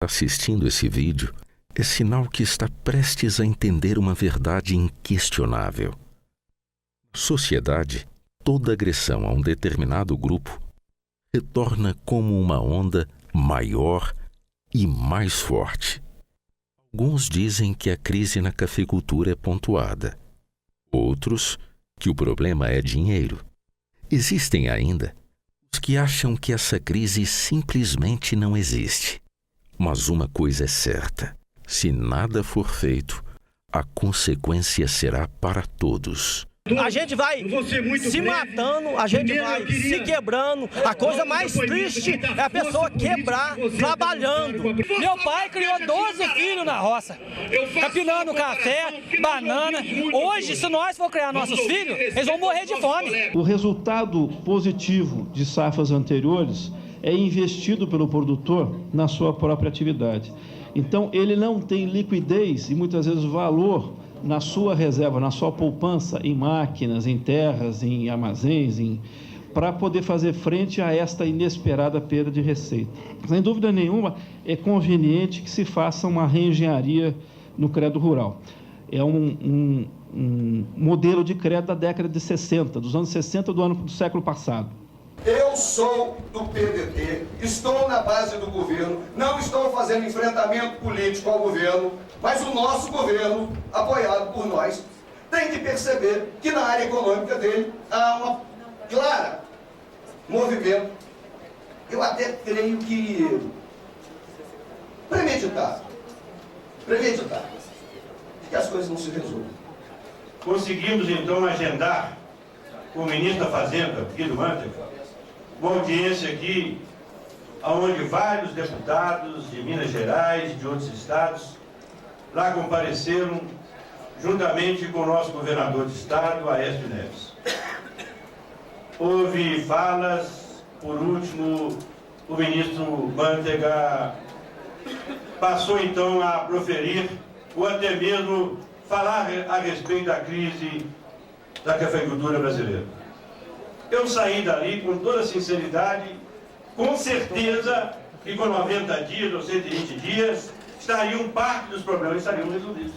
Assistindo esse vídeo, é sinal que está prestes a entender uma verdade inquestionável. Na sociedade, toda agressão a um determinado grupo retorna como uma onda maior e mais forte. Alguns dizem que a crise na cafeicultura é pontuada. Outros, que o problema é dinheiro. Existem ainda os que acham que essa crise simplesmente não existe. Mas uma coisa é certa: se nada for feito, a consequência será para todos. A gente vai se matando, a gente vai se quebrando. A coisa mais triste é a pessoa quebrar trabalhando. Meu pai criou 12 filhos na roça, capinando café, banana. Hoje, se nós for criar nossos filhos, eles vão morrer de fome. O resultado positivo de safras anteriores é investido pelo produtor na sua própria atividade. Então, ele não tem liquidez e muitas vezes valor na sua reserva, na sua poupança, em máquinas, em terras, em armazéns, para poder fazer frente a esta inesperada perda de receita. Sem dúvida nenhuma, é conveniente que se faça uma reengenharia no crédito rural. É um modelo de crédito da década de 60, dos anos 60 do século passado. Eu sou do PDT, estou na base do governo, não estou fazendo enfrentamento político ao governo, mas o nosso governo, apoiado por nós, tem que perceber que na área econômica dele há uma clara movimento. Eu até creio que premeditado, que as coisas não se resolvam. Conseguimos então agendar com o ministro da Fazenda, Guido Mantega, uma audiência aqui, onde vários deputados de Minas Gerais e de outros estados lá compareceram, juntamente com o nosso governador de estado, Aécio Neves. Houve falas, por último, o ministro Mantega passou então a proferir, ou até mesmo falar a respeito da crise da cafeicultura brasileira. Eu saí dali com toda sinceridade, com certeza que com 90 dias ou 120 dias, parte dos problemas estariam resolvidos.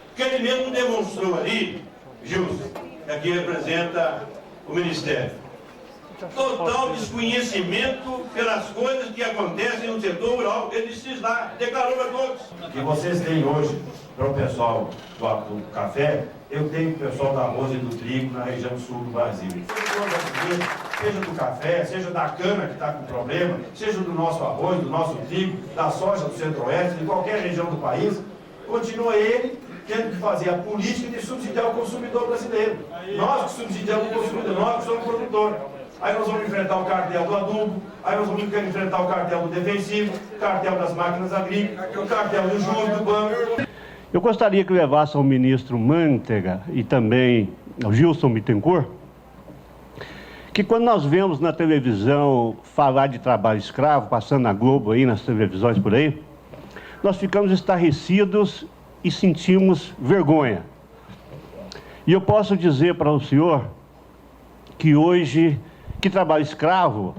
Porque ele mesmo demonstrou ali, Gilson, que aqui representa o Ministério, total desconhecimento pelas coisas que acontecem no setor rural. Ele disse lá, declarou para todos. Que vocês têm hoje para o pessoal do café, eu tenho para o pessoal do arroz e do trigo na região sul do Brasil. Seja do café, seja da cana que está com problema, seja do nosso arroz, do nosso trigo, da soja do centro-oeste, de qualquer região do país, continua ele tendo que fazer a política de subsidiar o consumidor brasileiro. Nós que subsidiamos o consumidor, nós que somos produtor. Aí nós vamos enfrentar o cartel do adubo, aí nós vamos enfrentar o cartel do defensivo, o cartel das máquinas agrícolas, o cartel do juros, do banco. Eu gostaria que levasse ao ministro Mantega e também ao Gilson Bittencourt, que quando nós vemos na televisão falar de trabalho escravo, passando na Globo aí, nas televisões por aí, nós ficamos estarrecidos e sentimos vergonha. E eu posso dizer para o senhor que hoje, que trabalho escravo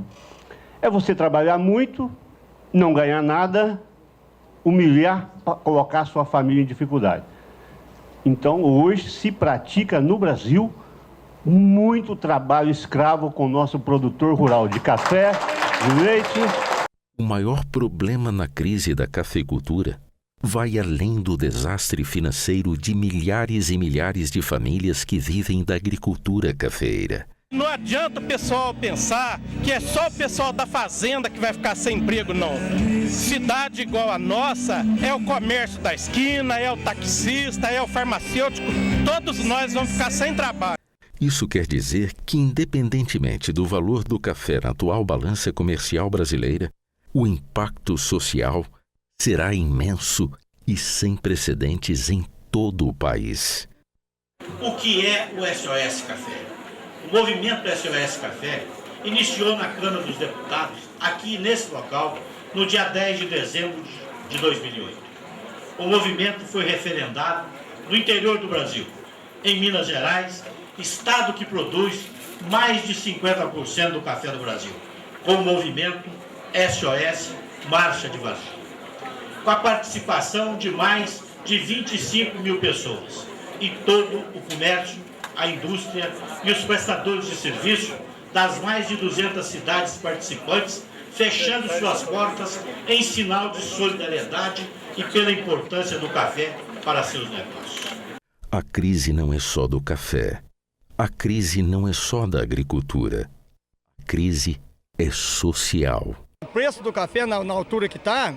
é você trabalhar muito, não ganhar nada, humilhar, colocar sua família em dificuldade. Então, hoje se pratica no Brasil muito trabalho escravo com o nosso produtor rural de café, de leite. O maior problema na crise da cafeicultura vai além do desastre financeiro de milhares e milhares de famílias que vivem da agricultura cafeeira. Não adianta o pessoal pensar que é só o pessoal da fazenda que vai ficar sem emprego, não. Cidade igual a nossa é o comércio da esquina, é o taxista, é o farmacêutico, todos nós vamos ficar sem trabalho. Isso quer dizer que, independentemente do valor do café na atual balança comercial brasileira, o impacto social será imenso e sem precedentes em todo o país. O que é o SOS Café? O movimento SOS Café iniciou na Câmara dos Deputados, aqui nesse local, no dia 10 de dezembro de 2008. O movimento foi referendado no interior do Brasil, em Minas Gerais, estado que produz mais de 50% do café do Brasil, com o movimento SOS Marcha de Vazio. com a participação de mais de 25 mil pessoas. E todo o comércio, a indústria e os prestadores de serviço das mais de 200 cidades participantes, fechando suas portas em sinal de solidariedade e pela importância do café para seus negócios. A crise não é só do café. A crise não é só da agricultura. A crise é social. O preço do café na altura que está,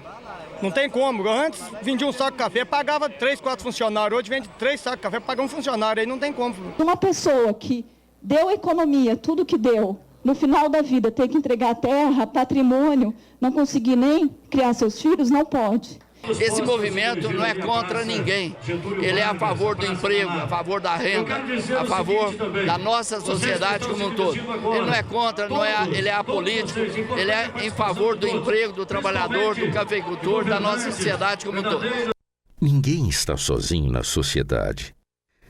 não tem como. Antes vendia um saco de café, pagava 3, 4 funcionários. Hoje vende 3 sacos de café, paga um funcionário. Aí não tem como. Uma pessoa que deu à economia tudo que deu, no final da vida ter que entregar terra, patrimônio, não conseguir nem criar seus filhos, não pode. Esse movimento não é contra ninguém, ele é a favor do emprego, a favor da renda, a favor da nossa sociedade como um todo. Ele não é contra, ele é apolítico, ele é em favor do emprego, do trabalhador, do cafeicultor, da nossa sociedade como um todo. Ninguém está sozinho na sociedade.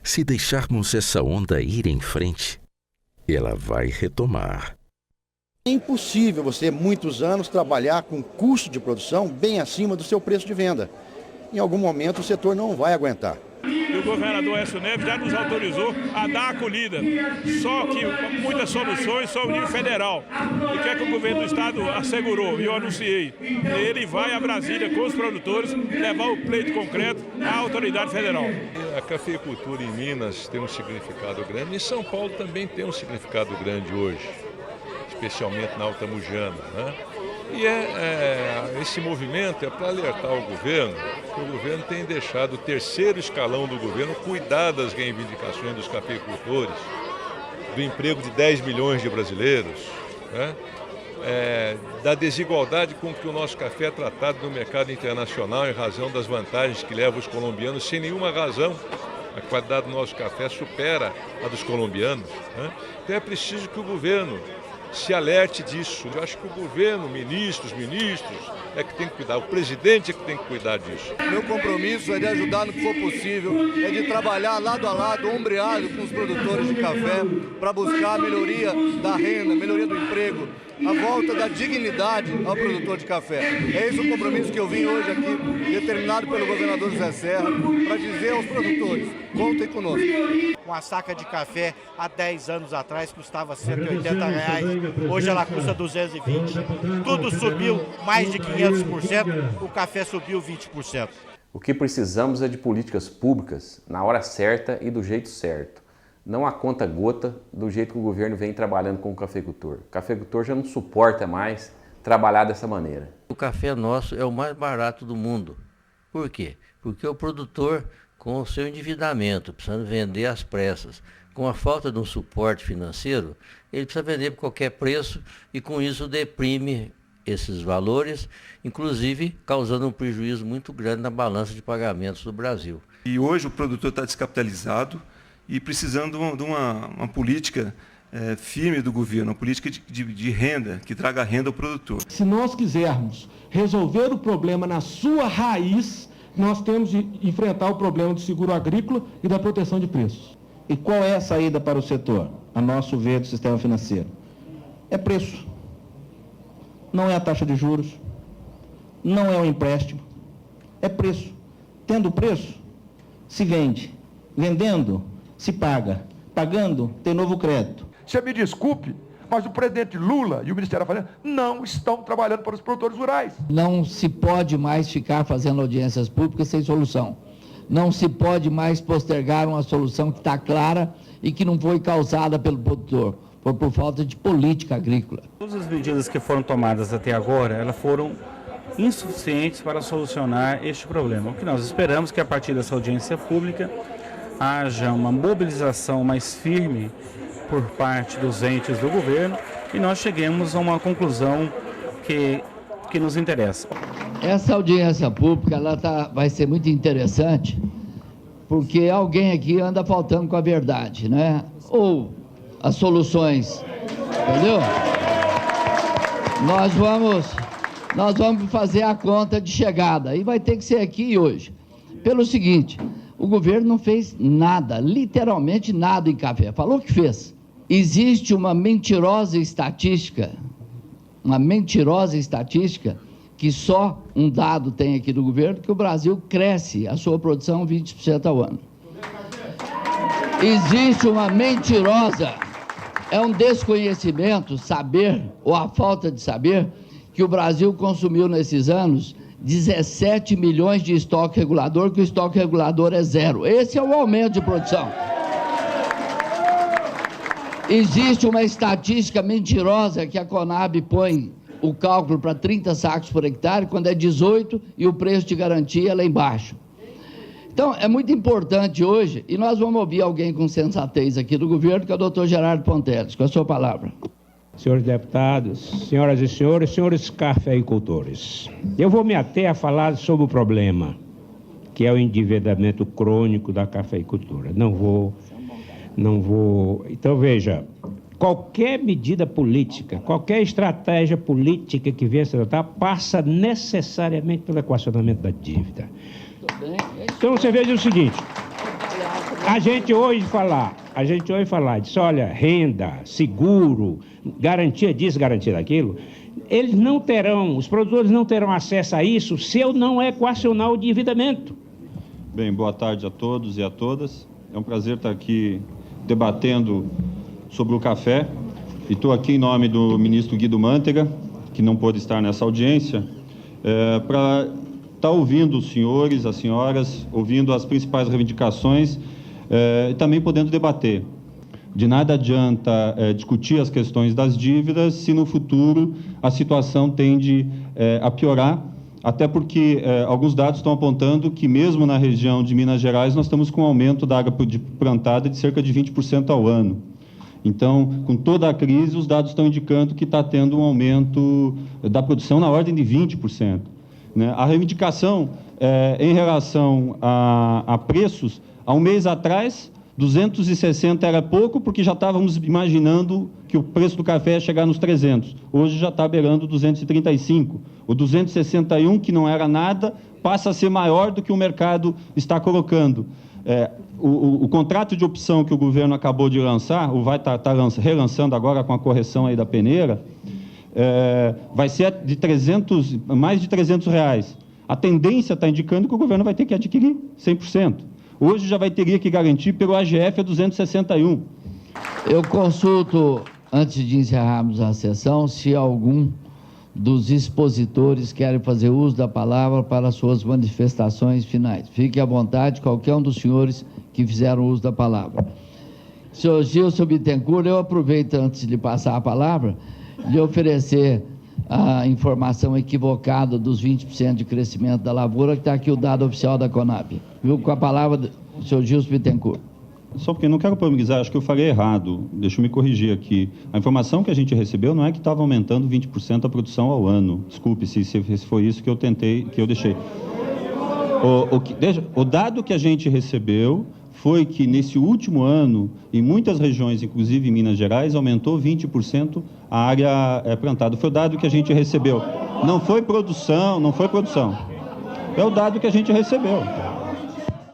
Se deixarmos essa onda ir em frente, ela vai retomar. É impossível você, muitos anos, trabalhar com custo de produção bem acima do seu preço de venda. Em algum momento o setor não vai aguentar. E o governador Aécio Neves já nos autorizou a dar a acolhida. Só que muitas soluções são o nível federal. E o que é que o governo do estado assegurou? E eu anunciei. Ele vai a Brasília com os produtores levar o pleito concreto à autoridade federal. A cafeicultura em Minas tem um significado grande. Em São Paulo também tem um significado grande hoje, especialmente na Alta Mugiana, né? E esse movimento é para alertar o governo, que o governo tem deixado o terceiro escalão do governo cuidar das reivindicações dos cafeicultores, do emprego de 10 milhões de brasileiros, né? Da desigualdade com que o nosso café é tratado no mercado internacional em razão das vantagens que leva os colombianos, sem nenhuma razão. A qualidade do nosso café supera a dos colombianos, né? Então é preciso que o governo se alerte disso. Eu acho que o governo, ministros é que tem que cuidar, o presidente é que tem que cuidar disso. Meu compromisso é de ajudar no que for possível, é de trabalhar lado a lado, ombreado com os produtores de café, para buscar a melhoria da renda, melhoria do emprego, a volta da dignidade ao produtor de café. É esse o compromisso que eu vim hoje aqui, determinado pelo governador José Serra, para dizer aos produtores, contem conosco. Uma saca de café há 10 anos atrás custava R$180, hoje ela custa 220. Tudo subiu mais de 500%, o café subiu 20%. O que precisamos é de políticas públicas na hora certa e do jeito certo. Não a conta gota do jeito que o governo vem trabalhando com o cafeicultor. O cafeicultor já não suporta mais trabalhar dessa maneira. O café nosso é o mais barato do mundo. Por quê? Porque o produtor, com o seu endividamento, precisando vender às pressas, com a falta de um suporte financeiro, ele precisa vender por qualquer preço e com isso deprime esses valores, inclusive causando um prejuízo muito grande na balança de pagamentos do Brasil. E hoje o produtor está descapitalizado e precisando de uma política firme do governo, uma política de renda, que traga renda ao produtor. Se nós quisermos resolver o problema na sua raiz, nós temos de enfrentar o problema do seguro agrícola e da proteção de preços. E qual é a saída para o setor, a nosso ver, do sistema financeiro? É preço. Não é a taxa de juros, não é o empréstimo, é preço. Tendo preço, se vende. Vendendo, se paga. Pagando, tem novo crédito. Você me desculpe, mas o presidente Lula e o Ministério da Fazenda não estão trabalhando para os produtores rurais. Não se pode mais ficar fazendo audiências públicas sem solução. Não se pode mais postergar uma solução que está clara e que não foi causada pelo produtor, foi por falta de política agrícola. Todas as medidas que foram tomadas até agora, elas foram insuficientes para solucionar este problema. O que nós esperamos é que a partir dessa audiência pública haja uma mobilização mais firme por parte dos entes do governo e nós cheguemos a uma conclusão que nos interessa. Essa audiência pública vai ser muito interessante porque alguém aqui anda faltando com a verdade, né? Ou as soluções, entendeu? Nós vamos fazer a conta de chegada e vai ter que ser aqui hoje. Pelo seguinte, o governo não fez nada, literalmente nada em café. Falou que fez. Existe uma mentirosa estatística que só um dado tem aqui do governo, que o Brasil cresce a sua produção 20% ao ano. Existe uma mentirosa, é um desconhecimento, saber, ou a falta de saber, que o Brasil consumiu nesses anos 17 milhões de estoque regulador, que o estoque regulador é zero. Esse é o aumento de produção. Existe uma estatística mentirosa que a Conab põe o cálculo para 30 sacos por hectare, quando é 18 e o preço de garantia é lá embaixo. Então, é muito importante hoje, e nós vamos ouvir alguém com sensatez aqui do governo, que é o doutor Gerardo Ponteles. Com a sua palavra. Senhores deputados, senhoras e senhores, senhores cafeicultores, eu vou me ater a falar sobre o problema, que é o endividamento crônico da cafeicultura. Não vou... Então, veja, qualquer medida política, qualquer estratégia política que venha a se adotar, passa necessariamente pelo equacionamento da dívida. Então, você veja o seguinte, a gente hoje fala, diz, olha, renda, seguro, garantia disso, garantia daquilo, eles não terão, os produtores não terão acesso a isso se eu não equacionar o endividamento. Bem, boa tarde a todos e a todas. É um prazer estar aqui debatendo sobre o café. E estou aqui em nome do ministro Guido Mantega, que não pôde estar nessa audiência, para estar ouvindo os senhores, as senhoras, ouvindo as principais reivindicações e também podendo debater. De nada adianta discutir as questões das dívidas se no futuro a situação tende a piorar, até porque alguns dados estão apontando que mesmo na região de Minas Gerais nós estamos com um aumento da área plantada de cerca de 20% ao ano. Então, com toda a crise, os dados estão indicando que está tendo um aumento da produção na ordem de 20%. Né? A reivindicação em relação a preços, há um mês atrás, 260 era pouco, porque já estávamos imaginando que o preço do café ia chegar nos 300. Hoje já está beirando 235. O 261, que não era nada, passa a ser maior do que o mercado está colocando. O contrato de opção que o governo acabou de lançar, ou vai estar relançando agora com a correção aí da peneira, vai ser de mais de R$300. A tendência está indicando que o governo vai ter que adquirir 100%. Hoje já teria que garantir pelo AGF a 261. Eu consulto, antes de encerrarmos a sessão, se algum dos expositores querem fazer uso da palavra para suas manifestações finais. Fique à vontade, qualquer um dos senhores que fizeram uso da palavra. Senhor Gilson Bittencourt, eu aproveito, antes de lhe passar a palavra, de oferecer a informação equivocada dos 20% de crescimento da lavoura, que está aqui o dado oficial da Conab. Viu? Com a palavra do senhor Gilson Bittencourt. Só porque não quero polemizar, acho que eu falei errado. Deixa eu me corrigir aqui. A informação que a gente recebeu não é que estava aumentando 20% a produção ao ano. Desculpe se foi isso que eu deixei. O dado que a gente recebeu foi que nesse último ano, em muitas regiões, inclusive em Minas Gerais, aumentou 20% a área plantada. Foi o dado que a gente recebeu. Não foi produção. É o dado que a gente recebeu.